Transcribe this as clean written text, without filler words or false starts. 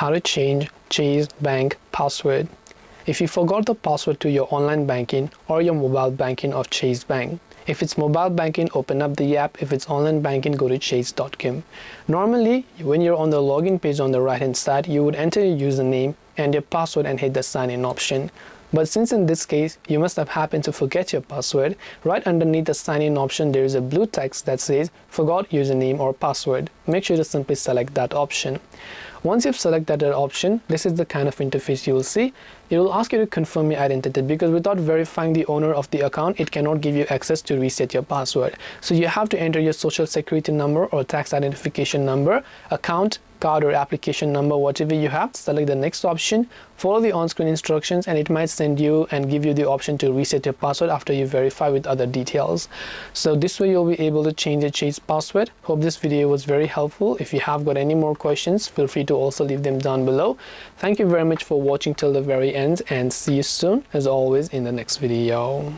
How to change Chase Bank password. If you forgot the password to your online banking or your mobile banking of Chase Bank. If it's mobile banking, open up the app. If it's online banking, go to chase.com. Normally, when you're on the login page on the right hand side, you would enter your username and your password and hit the sign in option. But since in this case, you must have happened to forget your password, right underneath the sign in option, there is a blue text that says forgot username or password. Make sure to simply select that option. Once you've selected that option, this is the kind of interface you will see. It will ask you to confirm your identity because without verifying the owner of the account, it cannot give you access to reset your password. So you have to enter your social security number or tax identification number, account, card or application number, whatever you have. Select the next option, follow the on-screen instructions, and it might send you and give you the option to reset your password after you verify with other details. So this way you'll be able to change your Chase password. Hope this video was very helpful. If you have got any more questions, feel free to also leave them down below. Thank you very much for watching till the very end, and see you soon as always in the next video.